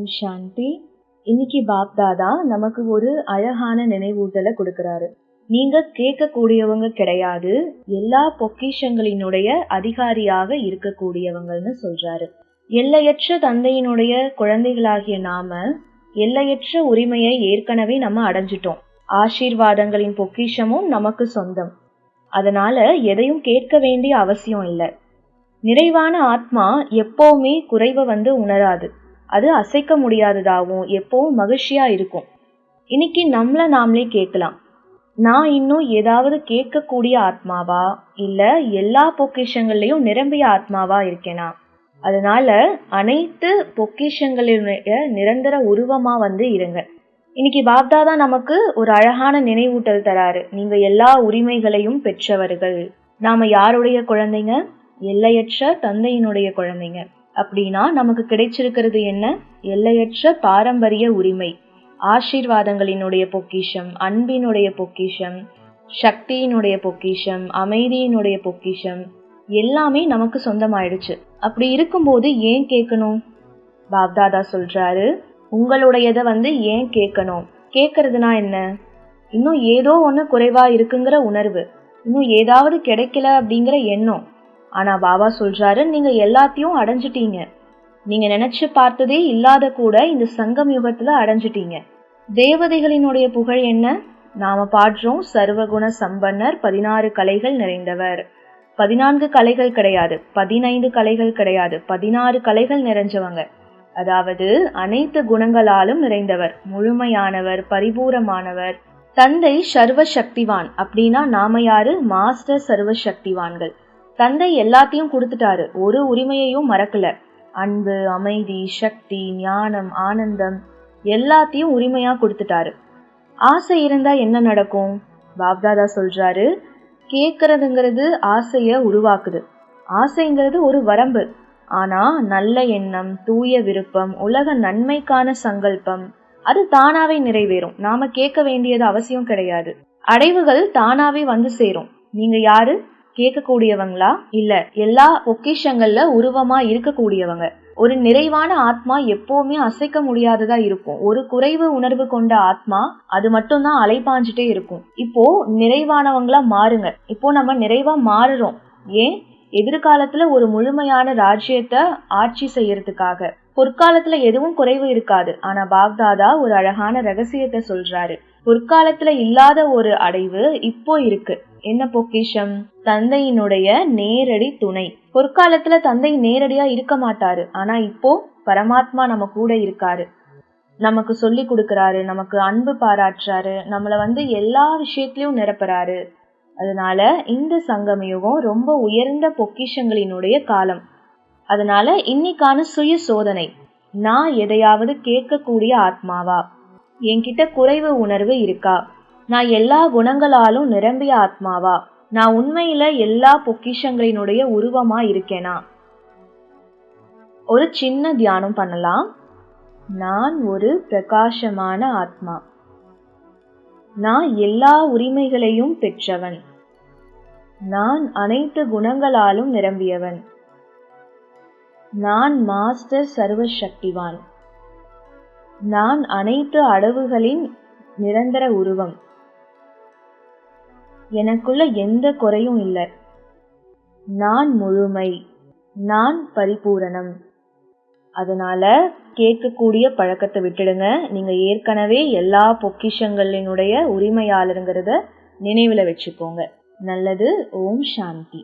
ஓம் சாந்தி. இன்னைக்கு பாப்தாதா நமக்கு ஒரு அழகான நினைவூட்டலை கொடுக்கறாரு. நீங்க கேட்கக்கூடியவங்க கிடையாது, எல்லா பொக்கிஷங்களினுடைய அதிகாரியாக இருக்கக்கூடியவங்கன்னு சொல்றாரு. எல்லையற்ற தந்தையினுடைய குழந்தைகளாகிய நாம எல்லையற்ற உரிமையை ஏற்கனவே நம்ம அடைஞ்சிட்டோம். ஆசீர்வாதங்களின் பொக்கிஷமும் நமக்கு சொந்தம். அதனால எதையும் கேட்க வேண்டிய அவசியம் இல்லை. நிறைவான ஆத்மா எப்பவுமே குறைவை உணராது. அது அசைக்க முடியாததாகவும் எப்பவும் மகிழ்ச்சியா இருக்கும். இன்னைக்கு நம்மள நாமளே கேட்கலாம், நான் இன்னும் ஏதாவது கேட்கக்கூடிய ஆத்மாவா இல்ல எல்லா பொக்கிஷங்கள்லயும் நிரம்பிய ஆத்மாவா இருக்கேனா? அதனால அனைத்து பொக்கிஷங்களினுடைய நிரந்தர உருவமா இருங்க. இன்னைக்கு பாப்தாதா நமக்கு ஒரு அழகான நினைவூட்டல் தராரு. நீங்க எல்லா உரிமைகளையும் பெற்றவர்கள். நாம யாருடைய குழந்தைங்க? எல்லையற்ற தந்தையினுடைய குழந்தைங்க. அப்படின்னா நமக்கு கிடைச்சிருக்கிறது என்ன? எல்லையற்ற பாரம்பரிய உரிமை, ஆசீர்வாதங்களினுடைய பொக்கிஷம், அன்பினுடைய பொக்கிஷம், சக்தியினுடைய பொக்கிஷம், அமைதியினுடைய பொக்கிஷம் எல்லாமே நமக்கு சொந்தமாயிடுச்சு. அப்படி இருக்கும்போது ஏன் கேட்கணும்? பாப்தாதா சொல்றாரு, உங்களுடையதை ஏன் கேட்கணும்? கேட்கறதுனா என்ன? இன்னும் ஏதோ ஒன்று குறைவா இருக்குங்கிற உணர்வு, இன்னும் ஏதாவது கிடைக்கல அப்படிங்கிற எண்ணம். ஆனா பாபா சொல்றாரு, நீங்க எல்லாத்தையும் அடைஞ்சிட்டீங்க. நீங்க நினைச்சு பார்த்ததே இல்லாத கூட இந்த சங்கம் யுகத்துல அடைஞ்சிட்டீங்க. தேவதைகளினுடைய புகழ் என்ன? நாம பாடுறோம், சர்வகுண சம்பன்னர், 16 கலைகள் நிறைந்தவர். 14 கலைகள் கிடையாது, 15 கலைகள் கிடையாது, 16 கலைகள் நிறைஞ்சவங்க. அதாவது அனைத்து குணங்களாலும் நிறைந்தவர், முழுமையானவர், பரிபூரமானவர். தந்தை சர்வ சக்திவான். அப்படின்னா நாம யாரு? மாஸ்டர் சர்வ சக்திவான்கள். தந்தை எல்லாத்தையும் கொடுத்துட்டாரு, ஒரு உரிமையையும் மறக்கல. அன்பு, அமைதி, சக்தி, ஞானம், ஆனந்தம் எல்லாத்தையும் உரிமையா கொடுத்துட்டாரு. ஆசை இருந்தா என்ன நடக்கும்? பாப்தாதா சொல்றாரு, கேட்கறதுங்கிறது ஆசைய உருவாக்குது. ஆசைங்கிறது ஒரு வரம்பு. ஆனா நல்ல எண்ணம், தூய விருப்பம், உலக நன்மைக்கான சங்கல்பம் அது தானாவே நிறைவேறும். நாம கேட்க வேண்டியது அவசியம் கிடையாது. அடைவுகள் தானாவே சேரும். நீங்க யாரு? கேட்கக்கூடியவங்களா இல்ல எல்லா பொக்கிஷங்கள்ல உருவமா இருக்கக்கூடியவங்க? ஒரு நிறைவான ஆத்மா எப்பவுமே அசைக்க முடியாததா இருக்கும். ஒரு குறைவு உணர்வு கொண்ட ஆத்மா அது மட்டும்தான் அலைபாஞ்சிட்டே இருக்கும். இப்போ நிறைவானவங்களா மாறுங்க. இப்போ நம்ம நிறைவா மாறுறோம். ஏன்? எதிர்காலத்துல ஒரு முழுமையான ராஜ்யத்தை ஆட்சி செய்யறதுக்காக. பொற்காலத்துல எதுவும் குறைவு இருக்காது. ஆனா பாப்தாதா ஒரு அழகான ரகசியத்தை சொல்றாரு. பொற்காலத்துல இல்லாத ஒரு அடைவு இப்போ இருக்கு. என்ன பொக்கிஷம்? தந்தையினுடைய நேரடி துணை. பொற்காலத்துல தந்தை நேரடியா இருக்க மாட்டாரு. ஆனா இப்போ பரமாத்மா நம்ம கூட இருக்காரு. நமக்கு சொல்லி கொடுக்கறாரு, நமக்கு அன்பு பாராட்டுறாரு, நம்மள எல்லா விஷயத்திலயும் நிரப்புறாரு. அதனால இந்த சங்கமயுகம் ரொம்ப உயர்ந்த பொக்கிஷங்களினுடைய காலம். அதனால இன்னைக்கான சுய சோதனை, நான் எதையாவது கேட்கக்கூடிய ஆத்மாவா? என்கிட்ட குறைவு உணர்வு இருக்கா? நான் எல்லா குணங்களாலும் நிரம்பிய ஆத்மாவா? நான் உண்மையில எல்லா பொக்கிஷங்களினுடைய உருவமா இருக்கேனா? ஒரு சின்ன தியானம் பண்ணலாம். நான் ஒரு பிரகாசமான ஆத்மா. நான் எல்லா உரிமைகளையும் பெற்றவன். நான் அனைத்து குணங்களாலும் நிரம்பியவன். நான் மாஸ்டர் சர்வ சக்திவான். நான் அனைத்து அடைவுகளின் நிரந்தர உருவம். எனக்குள்ள எந்த குறையும் இல்லை. நான் முழுமை, நான் பரிபூரணம். அதனால கேட்கக்கூடிய பழக்கத்தை விட்டுடுங்க. நீங்க ஏற்கனவே எல்லா பொக்கிஷங்களினுடைய உரிமையாளருங்கிறத நினைவுல வச்சுக்கோங்க. நல்லது. ஓம் சாந்தி.